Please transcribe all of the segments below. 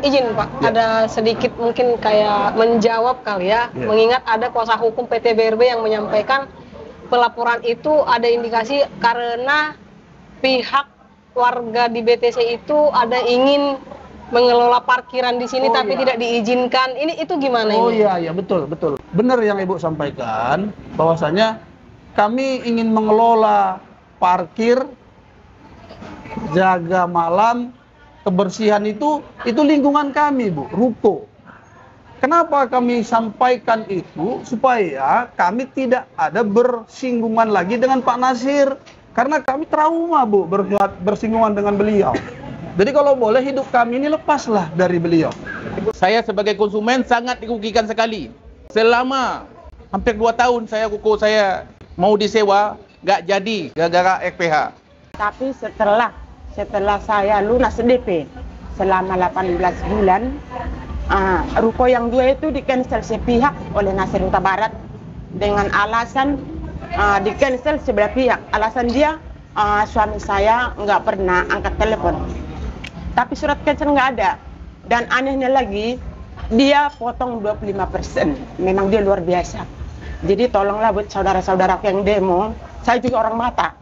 izin Pak, ada sedikit mungkin kayak menjawab kali ya, mengingat ada kuasa hukum PT BRB yang menyampaikan pelaporan itu ada indikasi karena pihak warga di BTC itu ada ingin mengelola parkiran di sini tapi tidak diizinkan. Itu gimana ini? Oh iya, betul. Benar yang Ibu sampaikan, bahwasanya kami ingin mengelola parkir, jaga malam, kebersihan itu lingkungan kami, Bu, ruko. Kenapa kami sampaikan itu? Supaya kami tidak ada bersinggungan lagi dengan Pak Nasir. Karena kami trauma, Bu, bersinggungan dengan beliau. Jadi kalau boleh hidup kami ini lepaslah dari beliau. Saya sebagai konsumen sangat dirugikan sekali. Selama hampir 2 tahun ruko saya mau disewa, nggak jadi gara-gara FPH. Tapi setelah saya lunas DP selama 18 bulan, ruko yang 2 itu di-cancel sepihak oleh Nasir Huta Barat dengan alasan di-cancel sebelah pihak. Alasan dia suami saya nggak pernah angkat telepon. Tapi surat cancel nggak ada. Dan anehnya lagi, dia potong 25%. Memang dia luar biasa. Jadi tolonglah buat saudara-saudara yang demo, saya juga orang mata.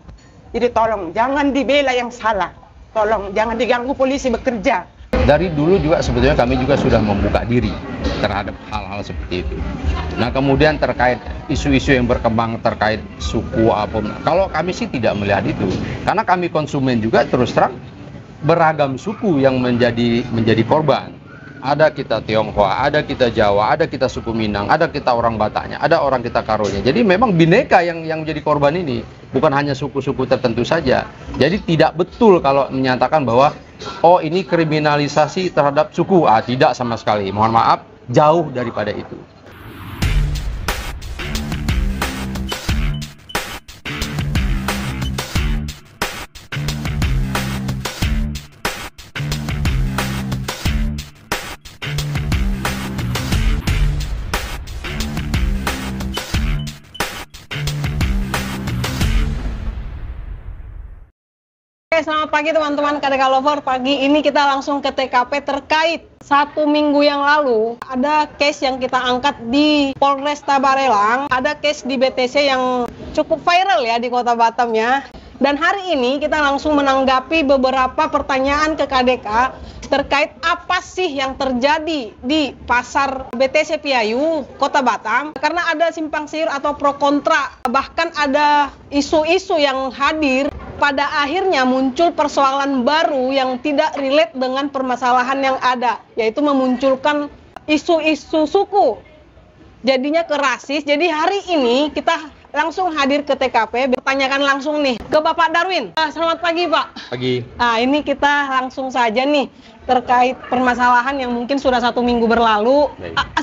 Jadi tolong jangan dibela yang salah. Tolong jangan diganggu polisi bekerja. Dari dulu juga sebetulnya kami juga sudah membuka diri terhadap hal-hal seperti itu. Nah kemudian terkait isu-isu yang berkembang terkait suku apapun, kalau kami sih tidak melihat itu. Karena kami konsumen juga terus terang beragam suku yang menjadi korban. Ada kita Tionghoa, ada kita Jawa, ada kita suku Minang, ada kita orang Bataknya, ada orang kita Karonya. Jadi memang bineka yang menjadi korban ini, bukan hanya suku-suku tertentu saja. Jadi tidak betul kalau menyatakan bahwa oh ini kriminalisasi terhadap suku. Tidak sama sekali. Mohon maaf, jauh daripada itu. Selamat pagi teman-teman KDK Lover. Pagi ini kita langsung ke TKP terkait 1 minggu yang lalu ada case yang kita angkat di Polresta Barelang. Ada case di BTC yang cukup viral ya di Kota Batam ya. Dan hari ini kita langsung menanggapi beberapa pertanyaan ke KDK terkait apa sih yang terjadi di pasar BTC Piayu, Kota Batam. Karena ada simpang siur atau pro kontra, bahkan ada isu-isu yang hadir. Pada akhirnya muncul persoalan baru yang tidak relate dengan permasalahan yang ada, yaitu memunculkan isu-isu suku. Jadinya ke rasis. Jadi hari ini kita langsung hadir ke TKP, bertanyakan langsung nih ke Bapak Darwin. Selamat pagi Pak. Pagi. Nah ini kita langsung saja nih terkait permasalahan yang mungkin sudah 1 minggu berlalu,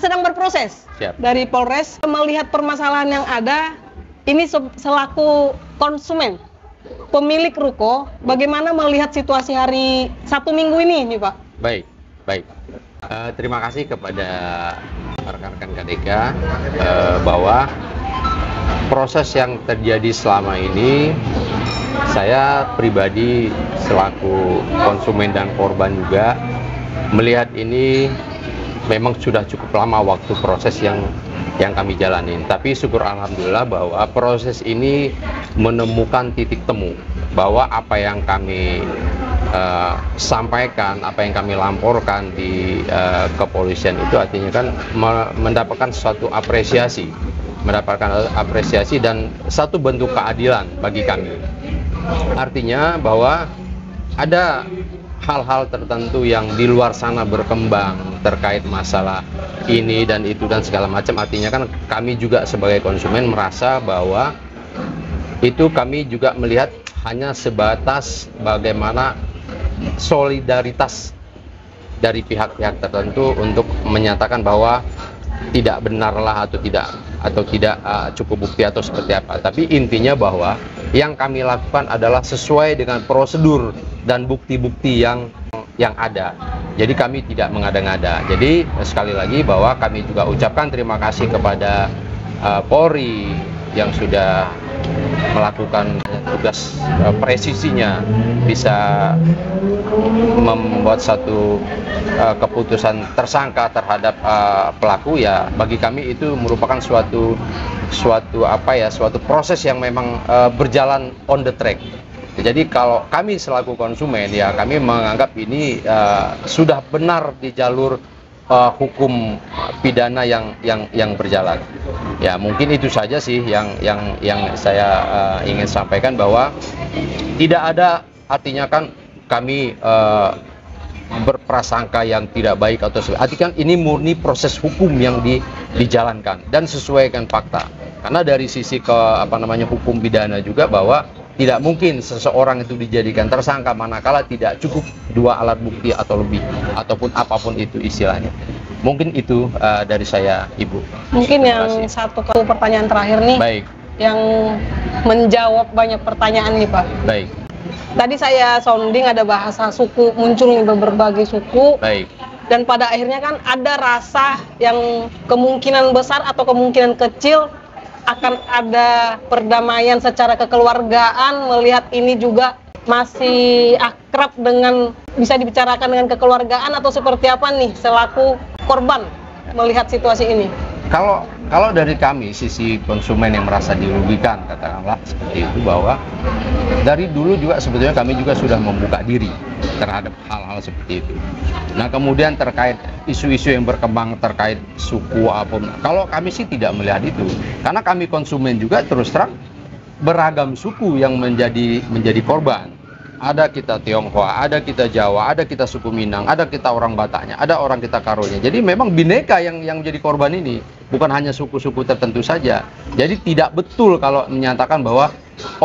sedang berproses. Siap. Dari Polres. Melihat permasalahan yang ada, ini selaku konsumen, pemilik ruko, bagaimana melihat situasi hari 1 minggu ini nih Pak? Baik. Terima kasih kepada rekan-rekan KDK bahwa proses yang terjadi selama ini, saya pribadi selaku konsumen dan korban juga melihat ini memang sudah cukup lama waktu proses yang kami jalanin. Tapi syukur alhamdulillah bahwa proses ini menemukan titik temu, bahwa apa yang kami sampaikan, apa yang kami laporkan di kepolisian itu artinya kan mendapatkan suatu apresiasi, dan satu bentuk keadilan bagi kami. Artinya bahwa ada hal-hal tertentu yang di luar sana berkembang terkait masalah ini dan itu dan segala macam. Artinya kan kami juga sebagai konsumen merasa bahwa itu kami juga melihat hanya sebatas bagaimana solidaritas dari pihak-pihak tertentu untuk menyatakan bahwa tidak benarlah atau tidak cukup bukti atau seperti apa. Tapi intinya bahwa yang kami lakukan adalah sesuai dengan prosedur dan bukti-bukti yang ada. Jadi kami tidak mengada-ngada. Jadi sekali lagi bahwa kami juga ucapkan terima kasih kepada Polri yang sudah melakukan tugas presisinya, bisa membuat satu keputusan tersangka terhadap pelaku, ya bagi kami itu merupakan suatu proses yang memang berjalan on the track. Jadi kalau kami selaku konsumen, ya kami menganggap ini sudah benar di jalur hukum pidana yang berjalan. Ya mungkin itu saja sih yang saya ingin sampaikan, bahwa tidak ada artinya kan kami berprasangka yang tidak baik atau artinya kan ini murni proses hukum yang dijalankan dan sesuaikan fakta. Karena dari sisi hukum pidana juga, bahwa tidak mungkin seseorang itu dijadikan tersangka manakala tidak cukup 2 alat bukti atau lebih, ataupun apapun itu istilahnya. Mungkin itu dari saya, Ibu. Mungkin yang satu pertanyaan terakhir nih. Baik. Yang menjawab banyak pertanyaan nih Pak. Baik. Tadi saya sounding ada bahasa suku, muncul nih berbagai suku. Baik. Dan pada akhirnya kan ada rasa yang kemungkinan besar atau kemungkinan kecil akan ada perdamaian secara kekeluargaan, melihat ini juga masih akrab dengan, bisa dibicarakan dengan kekeluargaan, atau seperti apa nih selaku korban melihat situasi ini? Kalau dari kami, sisi konsumen yang merasa dirugikan, katakanlah seperti itu, bahwa dari dulu juga sebetulnya kami juga sudah membuka diri terhadap hal-hal seperti itu. Nah kemudian terkait isu-isu yang berkembang terkait suku apapun, kalau kami sih tidak melihat itu, karena kami konsumen juga terus terang beragam suku yang menjadi korban. Ada kita Tionghoa, ada kita Jawa, ada kita suku Minang, ada kita orang Bataknya, ada orang kita Karonya. Jadi memang bineka yang menjadi korban ini, bukan hanya suku-suku tertentu saja. Jadi tidak betul kalau menyatakan bahwa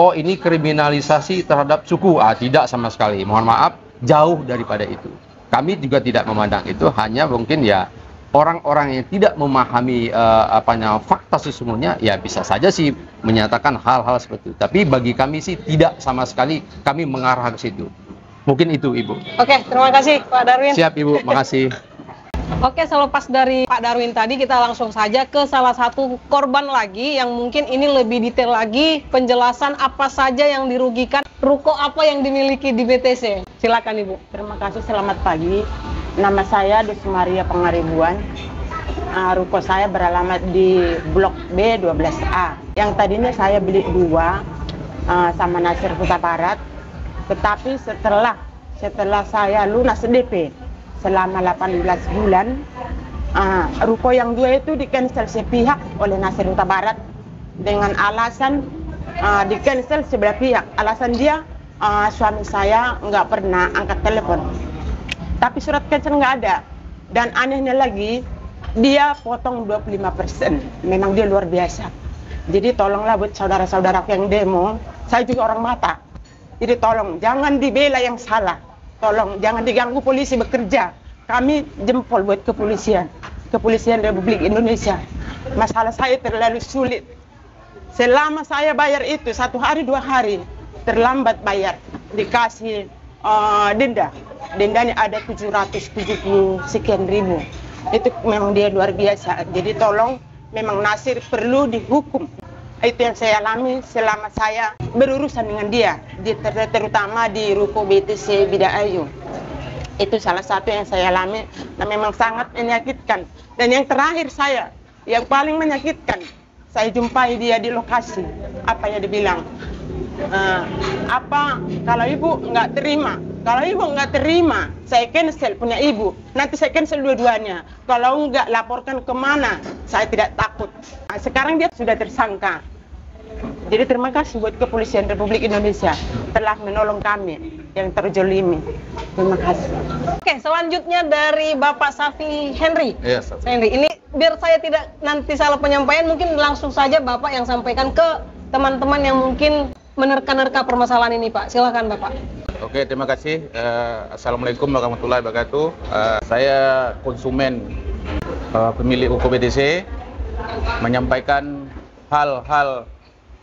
oh ini kriminalisasi terhadap suku. Tidak sama sekali. Mohon maaf, jauh daripada itu. Kami juga tidak memandang itu, hanya mungkin ya orang-orang yang tidak memahami fakta sesungguhnya, ya bisa saja sih menyatakan hal-hal seperti itu. Tapi bagi kami sih tidak sama sekali kami mengarah ke situ. Mungkin itu, Ibu. Oke, terima kasih Pak Darwin. Siap, Ibu, makasih. Oke, selepas dari Pak Darwin tadi, kita langsung saja ke salah satu korban lagi yang mungkin ini lebih detail lagi penjelasan apa saja yang dirugikan, ruko apa yang dimiliki di BTC. Silakan Ibu. Terima kasih, selamat pagi. Nama saya Des Maria Pengaribuan. Ruko saya beralamat di Blok B 12A. Yang tadinya saya beli 2 sama Nasir Huta Barat. Tetapi setelah saya lunas DP selama 18 bulan, ruko yang 2 itu di-cancel sepihak oleh Nasir Huta Barat dengan alasan di-cancel sebelah pihak. Alasan dia suami saya nggak pernah angkat telepon. Tapi surat cancel nggak ada. Dan anehnya lagi, dia potong 25%. Memang dia luar biasa. Jadi tolonglah buat saudara-saudara yang demo, saya juga orang mata. Jadi tolong, jangan dibela yang salah. Tolong, jangan diganggu polisi bekerja. Kami jempol buat kepolisian. Kepolisian Republik Indonesia. Masalah saya terlalu sulit. Selama saya bayar itu, 1 hari 2 hari, terlambat bayar. Dikasih denda. Dendanya ada 770 sekian ribu. Itu memang dia luar biasa. Jadi tolong, memang Nasir perlu dihukum. Itu yang saya alami selama saya berurusan dengan dia, terutama di ruko BTC Bidaayu. Itu salah satu yang saya alami dan memang sangat menyakitkan. Dan yang terakhir yang paling menyakitkan, saya jumpai dia di lokasi. Apa yang dibilang? Kalau ibu nggak terima, saya cancel punya ibu. Nanti saya cancel dua-duanya. Kalau nggak, laporkan kemana? Saya tidak takut. Sekarang dia sudah tersangka. Jadi terima kasih buat Kepolisian Republik Indonesia telah menolong kami yang terjolimi. Terima kasih. Oke, selanjutnya dari Bapak Safi Henry. Yes. Henry, ini biar saya tidak nanti salah penyampaian, mungkin langsung saja Bapak yang sampaikan ke teman-teman yang mungkin menerka-nerka permasalahan ini, Pak. Silakan Bapak. Oke, terima kasih. Assalamualaikum warahmatullahi wabarakatuh. Saya konsumen pemilik ruko BTC, menyampaikan hal-hal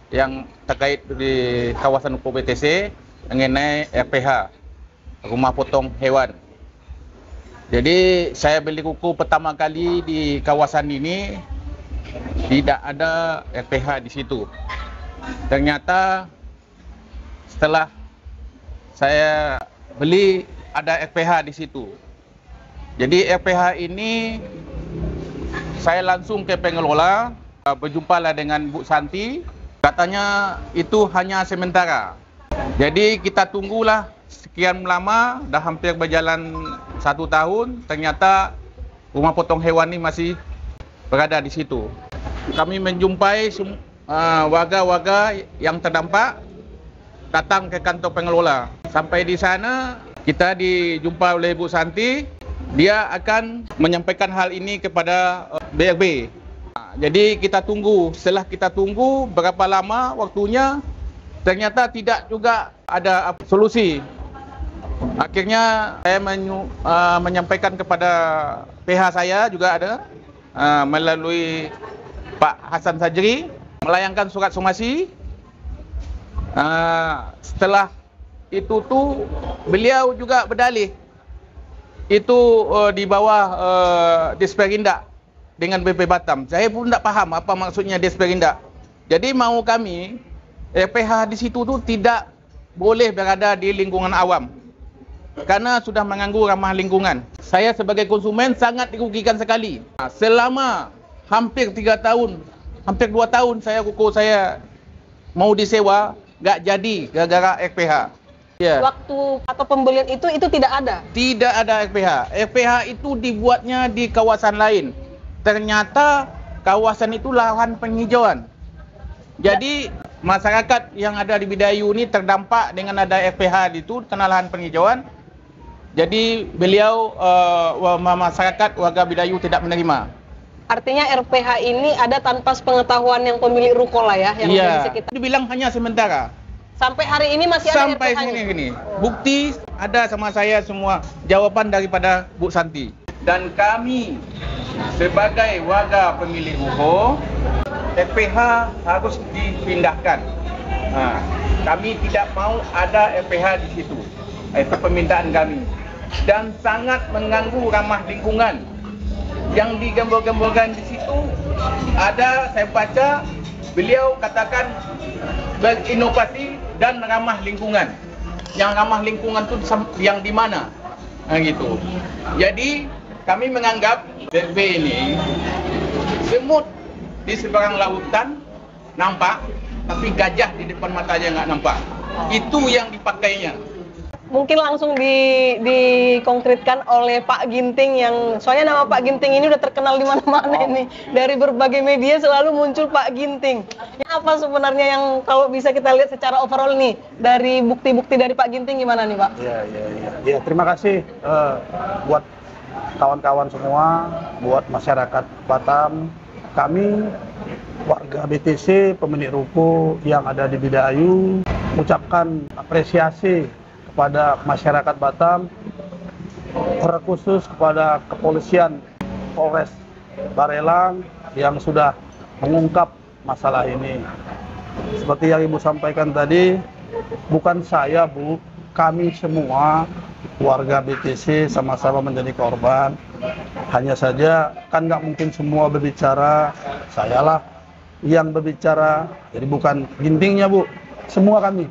yang terkait di kawasan ruko BTC mengenai RPH, rumah potong hewan. Jadi saya beli ruko pertama kali di kawasan ini, tidak ada RPH di situ. Ternyata setelah saya beli ada RPH di situ. Jadi RPH ini saya langsung ke pengelola, berjumpalah dengan Bu Santi, katanya itu hanya sementara. Jadi kita tunggulah sekian lama, dah hampir berjalan 1 tahun, ternyata rumah potong hewan ini masih berada di situ. Kami menjumpai warga-warga yang terdampak datang ke kantor pengelola. Sampai di sana kita dijumpa oleh Bu Santi, dia akan menyampaikan hal ini kepada BRB. Jadi kita tunggu, setelah kita tunggu berapa lama waktunya, ternyata tidak juga ada solusi. Akhirnya saya menyampaikan kepada PH saya juga ada, melalui Pak Hasan Sajri, melayangkan surat somasi. Setelah itu tuh beliau juga berdalih itu di bawah Disperindak dengan BP Batam. Saya pun tidak paham apa maksudnya Disperindak. Jadi mau kami PH di situ tuh tidak boleh berada di lingkungan awam karena sudah mengganggu ramah lingkungan. Saya sebagai konsumen sangat dirugikan sekali. Selama hampir 3 tahun, hampir 2 tahun ruko saya mau disewa, nggak jadi gara-gara RPH. Ya. Waktu atau pembelian itu tidak ada? Tidak ada RPH. RPH itu dibuatnya di kawasan lain. Ternyata kawasan itu lahan penghijauan. Jadi masyarakat yang ada di Bidayu ini terdampak dengan ada RPH itu kena lahan penghijauan. Jadi beliau masyarakat warga Bidayu tidak menerima. Artinya RPH ini ada tanpa pengetahuan yang pemilik ruko lah ya, yang di sekitar. Dibilang hanya sementara. Sampai hari ini masih ada sampai sini. Bukti ada sama saya semua, jawaban daripada Bu Santi. Dan kami sebagai warga pemilik ruko, RPH harus dipindahkan. Kami tidak mau ada RPH di situ. Itu permintaan kami. Dan sangat mengganggu ramah lingkungan. Yang digembor-gemborkan di situ ada, saya baca, beliau katakan berinovasi dan ramah lingkungan. Yang ramah lingkungan itu yang di mana? Gitu. Jadi kami menganggap BRB ini semut di seberang lautan nampak, tapi gajah di depan matanya nggak nampak. Itu yang dipakainya. Mungkin langsung dikonkretkan oleh Pak Ginting, yang soalnya nama Pak Ginting ini udah terkenal di mana-mana ini. Dari berbagai media selalu muncul Pak Ginting. Apa sebenarnya yang kalau bisa kita lihat secara overall nih dari bukti-bukti dari Pak Ginting gimana nih Pak? Ya, terima kasih buat kawan-kawan semua, buat masyarakat Batam. Kami warga BTC pemilik ruko yang ada di Bidayu mengucapkan apresiasi kepada masyarakat Batam, terkhusus kepada kepolisian Polres Barelang yang sudah mengungkap masalah ini. Seperti yang Ibu sampaikan tadi, bukan saya Bu, kami semua warga BTC sama-sama menjadi korban. Hanya saja kan nggak mungkin semua berbicara, sayalah yang berbicara, jadi bukan Gintingnya Bu, semua kami.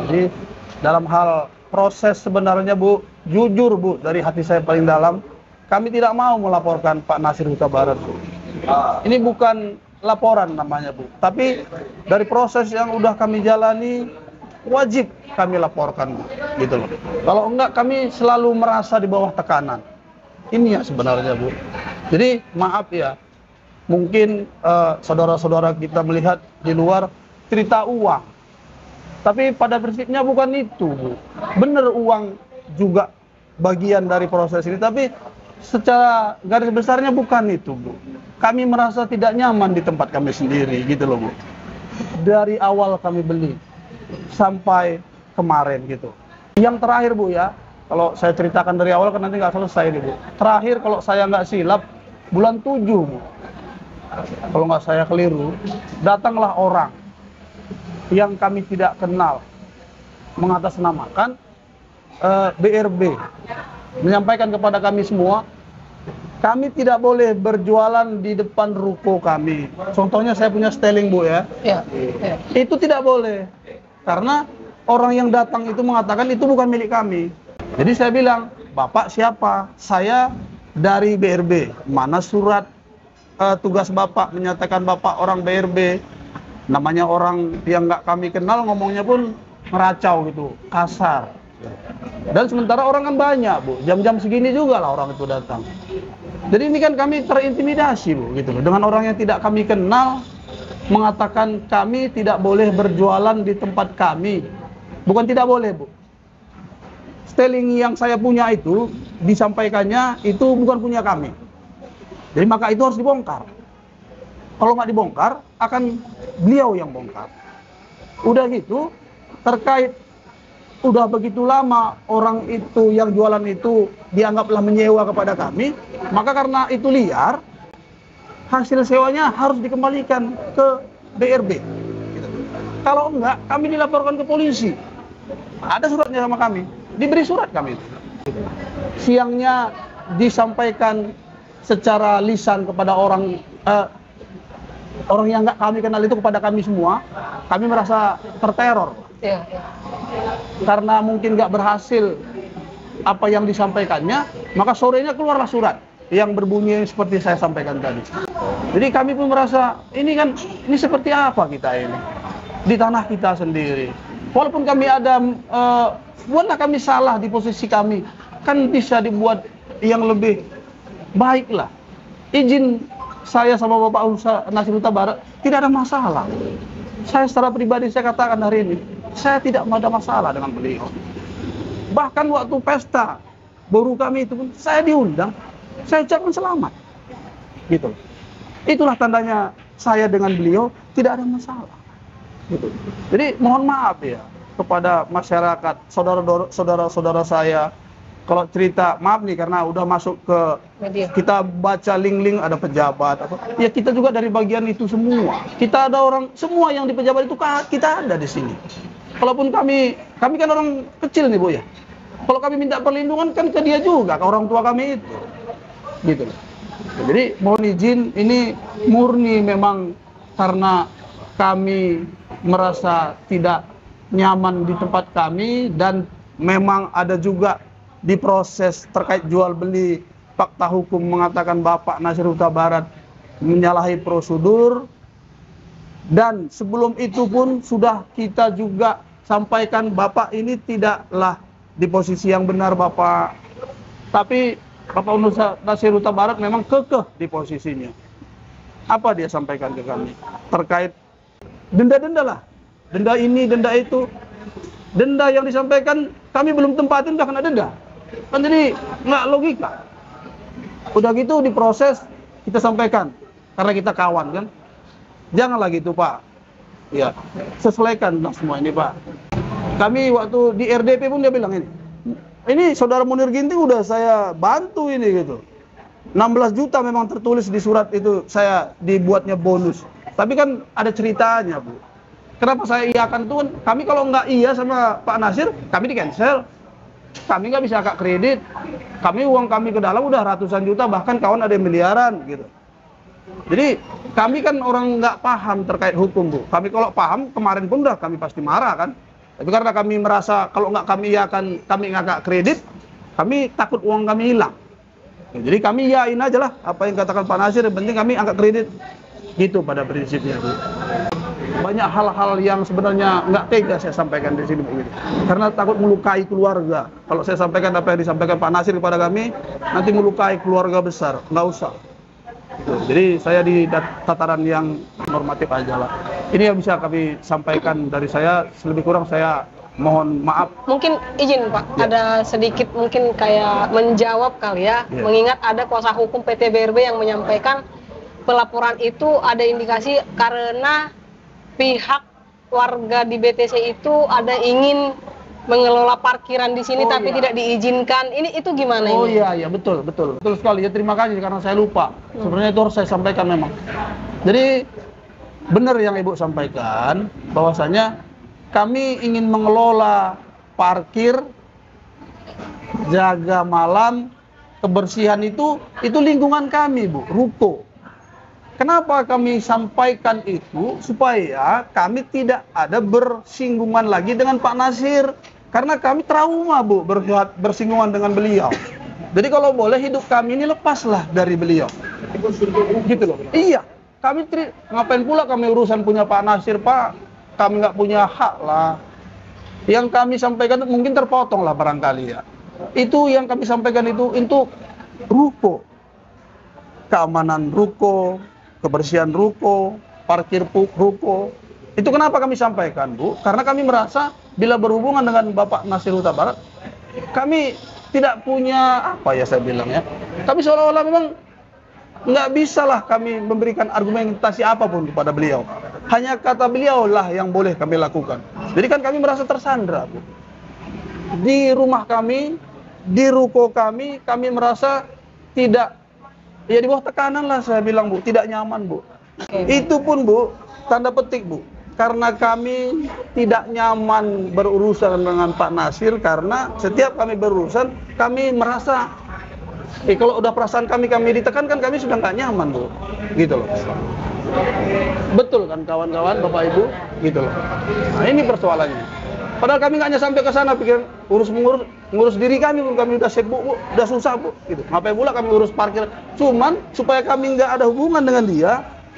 Jadi dalam hal proses sebenarnya Bu, jujur Bu, dari hati saya paling dalam, kami tidak mau melaporkan Pak Nasir Huta Barat Bu. Ini bukan laporan namanya Bu, tapi dari proses yang udah kami jalani, wajib kami laporkan Bu, gitu loh. Kalau enggak kami selalu merasa di bawah tekanan. Ini ya sebenarnya Bu. Jadi maaf ya, mungkin saudara-saudara kita melihat di luar cerita uang. Tapi pada prinsipnya bukan itu, Bu. Bener uang juga bagian dari proses ini, tapi secara garis besarnya bukan itu, Bu. Kami merasa tidak nyaman di tempat kami sendiri, gitu loh, Bu. Dari awal kami beli sampai kemarin, gitu. Yang terakhir, Bu, ya, kalau saya ceritakan dari awal kan nanti nggak selesai, Bu. Terakhir kalau saya nggak silap, bulan 7, Bu. Kalau nggak saya keliru, datanglah orang yang kami tidak kenal mengatasnamakan BRB, menyampaikan kepada kami semua kami tidak boleh berjualan di depan ruko kami. Contohnya saya punya steling, Bu, ya. Iya. Itu tidak boleh. Karena orang yang datang itu mengatakan itu bukan milik kami. Jadi saya bilang, Bapak siapa? Saya dari BRB. Mana surat tugas Bapak menyatakan Bapak orang BRB? Namanya orang yang nggak kami kenal, ngomongnya pun ngeracau gitu, kasar. Dan sementara orang kan banyak, Bu. Jam-jam segini juga lah orang itu datang. Jadi ini kan kami terintimidasi, Bu, gitu loh. Dengan orang yang tidak kami kenal mengatakan kami tidak boleh berjualan di tempat kami. Bukan tidak boleh, Bu. Steling yang saya punya itu disampaikannya itu bukan punya kami. Jadi maka itu harus dibongkar. Kalau nggak dibongkar, akan beliau yang bongkar. Udah gitu, terkait udah begitu lama orang itu yang jualan itu dianggaplah menyewa kepada kami, maka karena itu liar, hasil sewanya harus dikembalikan ke BRB. Kalau enggak, kami dilaporkan ke polisi. Ada suratnya sama kami, diberi surat kami. Siangnya disampaikan secara lisan kepada orang yang nggak kami kenal itu kepada kami semua. Kami merasa terteror. Iya. Karena mungkin nggak berhasil apa yang disampaikannya, maka sorenya keluarlah surat yang berbunyi seperti saya sampaikan tadi. Jadi kami pun merasa ini seperti apa kita ini di tanah kita sendiri. Walaupun kami ada buatlah kami salah di posisi kami, kan bisa dibuat yang lebih baik lah. Izin saya sama Bapak Nasir Huta Barat tidak ada masalah. Saya secara pribadi saya katakan hari ini, saya tidak ada masalah dengan beliau. Bahkan waktu pesta baru kami itu pun saya diundang, saya ucapkan selamat. Gitu. Itulah tandanya saya dengan beliau tidak ada masalah. Gitu. Jadi mohon maaf ya kepada masyarakat, saudara-saudara saya. Kalau cerita, maaf nih karena udah masuk ke media. Kita baca link-link ada pejabat apa. Ya kita juga dari bagian itu semua. Kita ada orang semua yang di pejabat itu kita ada di sini. Kalaupun kami kan orang kecil nih, Bu, ya. Kalau kami minta perlindungan kan ke dia juga, ke orang tua kami itu. Gitu. Jadi mohon izin, ini murni memang karena kami merasa tidak nyaman di tempat kami dan memang ada juga di proses terkait jual beli fakta hukum mengatakan Bapak Nasir Huta Barat menyalahi prosedur. Dan sebelum itu pun sudah kita juga sampaikan Bapak ini tidaklah di posisi yang benar, Bapak. Tapi Bapak Nasir Huta Barat memang kekeh di posisinya. Apa dia sampaikan ke kami? Terkait denda-denda lah. Denda ini, denda itu. Denda yang disampaikan kami belum tempatin udah kena denda. Kan jadi nggak logika. Udah gitu diproses, kita sampaikan. Karena kita kawan kan. Janganlah gitu, Pak. Ya, sesuaikan semua ini, Pak. Kami waktu di RDP pun dia bilang ini saudara Munir Ginting udah saya bantu ini gitu. 16 juta memang tertulis di surat itu saya dibuatnya bonus. Tapi kan ada ceritanya, Bu. Kenapa saya iakan tuh? Kami kalau nggak iya sama Pak Nasir, kami di cancel. Kami nggak bisa akak kredit. Uang kami ke dalam udah ratusan juta, bahkan kawan ada yang miliaran gitu. Jadi kami kan orang nggak paham terkait hukum, Bu. Kami kalau paham kemarin pun udah kami pasti marah kan. Tapi karena kami merasa kalau nggak kami iakan, kami ngakak kredit, kami takut uang kami hilang. Jadi kami iyain aja lah apa yang katakan Pak Nasir, yang penting kami angkat kredit. Gitu pada prinsipnya, Bu. Banyak hal-hal yang sebenarnya nggak tega saya sampaikan di sini, Bu. Karena takut melukai keluarga. Kalau saya sampaikan apa yang disampaikan Pak Nasir kepada kami, nanti melukai keluarga besar. Nggak usah. Gitu. Jadi saya di tataran yang normatif aja lah. Ini yang bisa kami sampaikan dari saya. Lebih kurang saya mohon maaf. Mungkin izin Pak, ada sedikit mungkin kayak menjawab kali ya. Mengingat ada kuasa hukum PT BRB yang menyampaikan pelaporan itu ada indikasi karena pihak warga di BTC itu ada ingin mengelola parkiran di sini tapi tidak diizinkan. Itu gimana ini? Oh iya betul sekali ya, terima kasih karena saya lupa. Sebenarnya itu harus saya sampaikan memang. Jadi benar yang Ibu sampaikan bahwasanya kami ingin mengelola parkir, jaga malam kebersihan itu lingkungan kami, Bu, ruko. Kenapa kami sampaikan itu? Supaya kami tidak ada bersinggungan lagi dengan Pak Nasir. Karena kami trauma, Bu, bersinggungan dengan beliau. Jadi kalau boleh hidup kami ini lepaslah dari beliau. Gitu loh. Iya. Ngapain pula kami urusan punya Pak Nasir, Pak? Kami nggak punya hak lah. Yang kami sampaikan mungkin terpotong lah barangkali ya. Itu yang kami sampaikan itu untuk ruko. Keamanan ruko, kebersihan ruko, parkir ruko. Itu kenapa kami sampaikan, Bu? Karena kami merasa bila berhubungan dengan Bapak Nasir Huta Barat, kami tidak punya apa ya saya bilang ya. Kami seolah-olah memang nggak bisalah kami memberikan argumentasi apapun kepada beliau. Hanya kata beliau lah yang boleh kami lakukan. Jadi kan kami merasa tersandra, Bu. Di rumah kami, di ruko kami merasa tidak, ya di bawah tekanan lah saya bilang, Bu, tidak nyaman, Bu. Itu pun, Bu, tanda petik, Bu. Karena kami tidak nyaman berurusan dengan Pak Nasir, karena setiap kami berurusan, kami merasa, kalau udah perasaan kami ditekankan, kami sudah nggak nyaman, Bu. Gitu loh. Betul kan kawan-kawan, Bapak Ibu? Gitu loh. Nah ini persoalannya. Padahal kami nggak hanya sampai ke sana pikir ngurus diri kami pun kami udah sibuk, Bu, udah susah, Bu. Gitu. Ngapain pula kami urus parkir? Cuman supaya kami nggak ada hubungan dengan dia,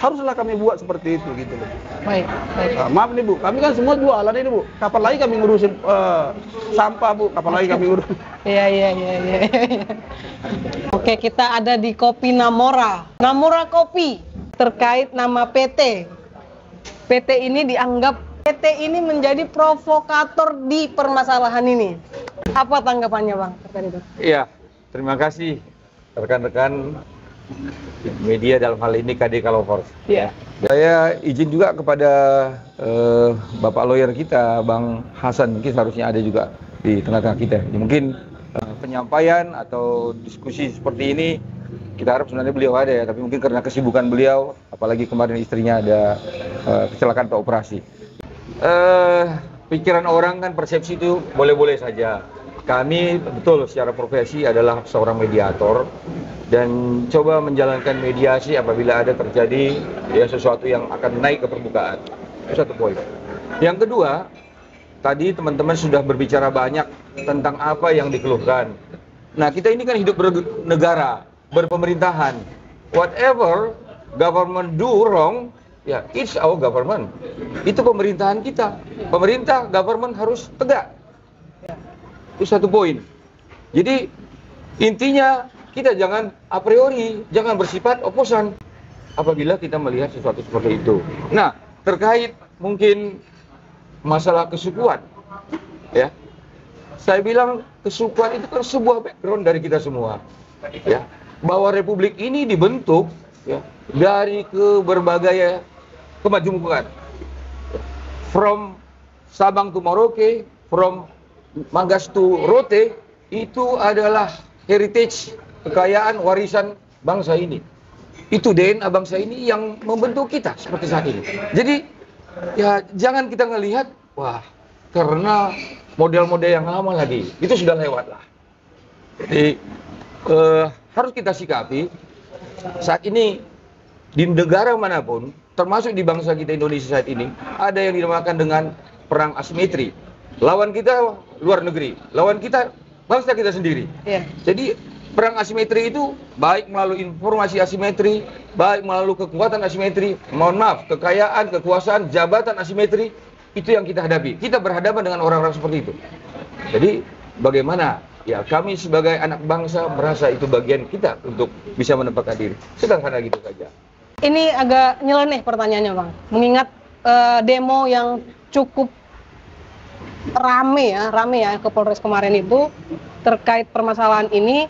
haruslah kami buat seperti itu, gitu loh. Baik. Nah, maaf nih, Bu, kami kan semua jualan ini, Bu. Kapan lagi kami ngurusin sampah, Bu? Kapan lagi kami ngurus? Iya. Oke, kita ada di Kopi Namora. Namora Kopi terkait nama PT. PT ini ini menjadi provokator di permasalahan ini. Apa tanggapannya, Bang? Iya, terima kasih rekan-rekan media, dalam hal ini KDK Lovers. Iya. Saya izin juga kepada Bapak lawyer kita, Bang Hasan, mungkin seharusnya ada juga di tengah-tengah kita. Mungkin penyampaian atau diskusi seperti ini kita harap sebenarnya beliau ada ya, tapi mungkin karena kesibukan beliau, apalagi kemarin istrinya ada kecelakaan operasi. Pikiran orang kan, persepsi itu boleh-boleh saja. Kami betul secara profesi adalah seorang mediator dan coba menjalankan mediasi apabila ada terjadi ya sesuatu yang akan naik ke permukaan. Itu satu poin. Yang kedua, tadi teman-teman sudah berbicara banyak tentang apa yang dikeluhkan. Nah, kita ini kan hidup bernegara, berpemerintahan. Whatever government do wrong, ya it's our government. Itu pemerintahan kita. Pemerintah, government harus tegak. Itu satu poin. Jadi intinya kita jangan a priori, jangan bersifat oposan apabila kita melihat sesuatu seperti itu. Nah, terkait mungkin masalah kesukuan, ya, saya bilang kesukuan itu kan sebuah background dari kita semua, ya, bahwa republik ini dibentuk ya dari berbagai kemajemukan, from Sabang to Merauke, from Mangas to Rote, itu adalah heritage, kekayaan, warisan bangsa ini. Itu DNA bangsa ini yang membentuk kita seperti saat ini. Jadi ya jangan kita ngelihat, wah karena model-model yang lama lagi, itu sudah lewat lah. Jadi harus kita sikapi saat ini di negara manapun, termasuk di bangsa kita Indonesia saat ini, ada yang dinamakan dengan perang asimetri. Lawan kita luar negeri, lawan kita bangsa kita sendiri. Yeah. Jadi perang asimetri itu baik melalui informasi asimetri, baik melalui kekuatan asimetri, mohon maaf, kekayaan, kekuasaan, jabatan asimetri, itu yang kita hadapi. Kita berhadapan dengan orang-orang seperti itu. Jadi bagaimana ya kami sebagai anak bangsa merasa itu bagian kita untuk bisa menempatkan diri. Sederhana gitu saja. Ini agak nyeleneh pertanyaannya, Bang. Mengingat demo yang cukup rame ya ke Polres kemarin itu terkait permasalahan ini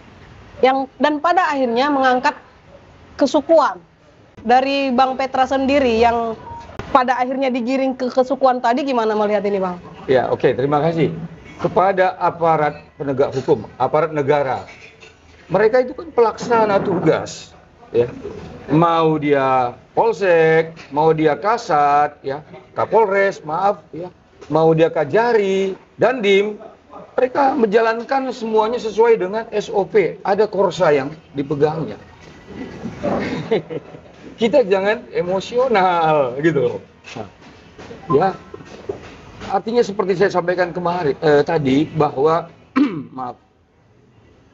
dan pada akhirnya mengangkat kesukuan dari Bang Petra sendiri yang pada akhirnya digiring ke kesukuan tadi. Gimana melihat ini, Bang? Ya, oke, terima kasih kepada aparat penegak hukum, aparat negara. Mereka itu kan pelaksana tugas, ya. Mau dia Polsek, mau dia Kasat, ya, Kapolres, maaf, ya. Mau dia Kajari, Dandim, mereka menjalankan semuanya sesuai dengan SOP. Ada korsa yang dipegangnya. Kita jangan emosional gitu. Nah, ya, artinya seperti saya sampaikan kemarin tadi bahwa maaf,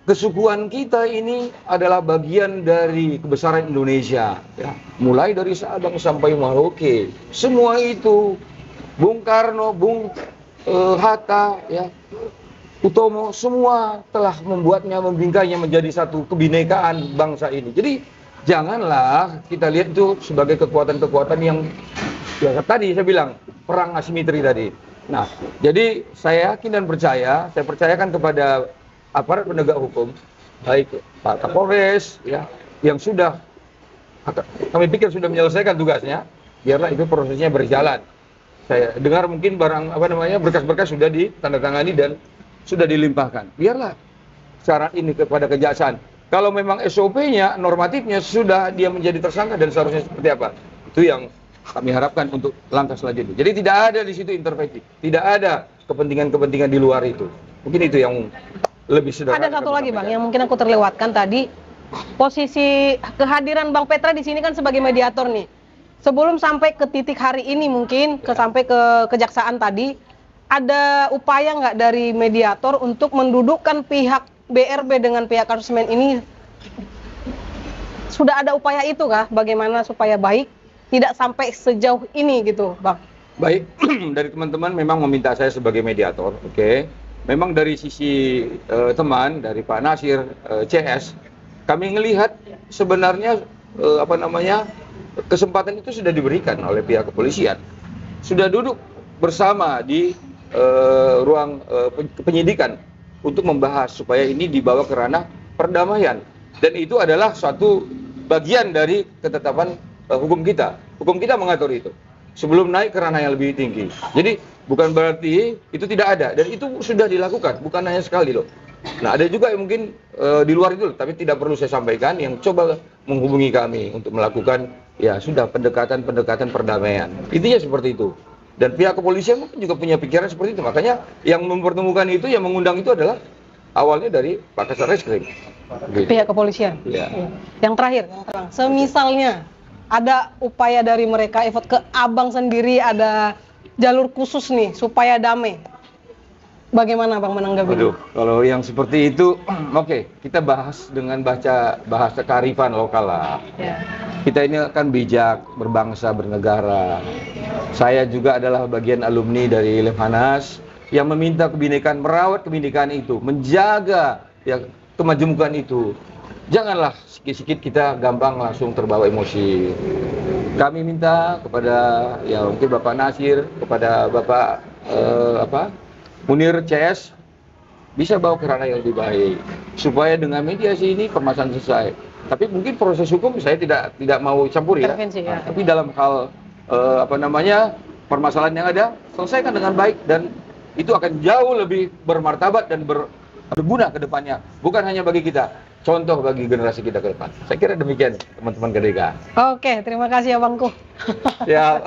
kesukuan kita ini adalah bagian dari kebesaran Indonesia. Ya. Mulai dari Sabang sampai Merauke, semua itu Bung Karno, Bung Hatta, ya, Utomo, semua telah membuatnya, membingkainya menjadi satu kebinekaan bangsa ini. Jadi janganlah kita lihat itu sebagai kekuatan-kekuatan yang, ya tadi saya bilang, perang asimetri tadi. Nah, jadi saya yakin dan percaya, saya percayakan kepada aparat penegak hukum, baik Pak Kapolres, ya, yang sudah, kami pikir sudah menyelesaikan tugasnya, biarlah itu prosesnya berjalan. Saya dengar mungkin berkas-berkas sudah ditandatangani dan sudah dilimpahkan. Biarlah syarat ini kepada kejaksaan. Kalau memang SOP-nya, normatifnya sudah dia menjadi tersangka dan seharusnya seperti apa, itu yang kami harapkan untuk langkah selanjutnya. Jadi tidak ada di situ intervensi, tidak ada kepentingan-kepentingan di luar itu. Mungkin itu yang lebih sederhana. Ada satu lagi Bang, yang mungkin aku terlewatkan tadi, posisi kehadiran Bang Petra di sini kan sebagai mediator nih. Sebelum sampai ke titik hari ini mungkin, sampai ke kejaksaan tadi, ada upaya nggak dari mediator untuk mendudukkan pihak BRB dengan pihak Karsemen ini? Sudah ada upaya itu kah? Bagaimana supaya baik, tidak sampai sejauh ini gitu Bang? Baik, dari teman-teman memang meminta saya sebagai mediator, oke. Memang dari sisi teman, dari Pak Nasir, CS, kami melihat sebenarnya kesempatan itu sudah diberikan oleh pihak kepolisian. Sudah duduk bersama di ruang penyidikan untuk membahas supaya ini dibawa ke ranah perdamaian. Dan itu adalah suatu bagian dari ketetapan hukum kita. Hukum kita mengatur itu. Sebelum naik ke ranah yang lebih tinggi. Jadi bukan berarti itu tidak ada, dan itu sudah dilakukan, bukan hanya sekali loh. Nah, ada juga yang mungkin di luar itu, tapi tidak perlu saya sampaikan, yang coba menghubungi kami untuk melakukan, ya sudah, pendekatan perdamaian. Intinya seperti itu. Dan pihak kepolisian mungkin juga punya pikiran seperti itu. Makanya yang mempertemukan itu, yang mengundang itu adalah awalnya dari Pak Kasarreskrim. Gitu. Pihak kepolisian. Ya. Yang terakhir, semisalnya ada upaya dari mereka effort ke Abang sendiri, ada jalur khusus nih supaya damai. Bagaimana Bang menanggapi? Aduh, kalau yang seperti itu, oke, kita bahas dengan bahasa kearifan lokal lah. Ya. Kita ini akan bijak, berbangsa, bernegara. Saya juga adalah bagian alumni dari Lemhanas yang meminta kebinekaan, merawat kebinekaan itu, menjaga ya kemajemukan itu. Janganlah sikit-sikit kita gampang langsung terbawa emosi. Kami minta kepada ya mungkin Bapak Nasir, kepada Bapak Munir CS bisa bawa ke ranah yang lebih baik supaya dengan mediasi ini permasalahan selesai. Tapi mungkin proses hukum saya tidak mau campur ya. Ya. Tapi dalam hal permasalahan yang ada selesaikan dengan baik, dan itu akan jauh lebih bermartabat dan berguna ke depannya. Bukan hanya bagi kita, contoh bagi generasi kita ke depan. Saya kira demikian teman-teman Kedeka. Oke, terima kasih ya Bangku. Ya.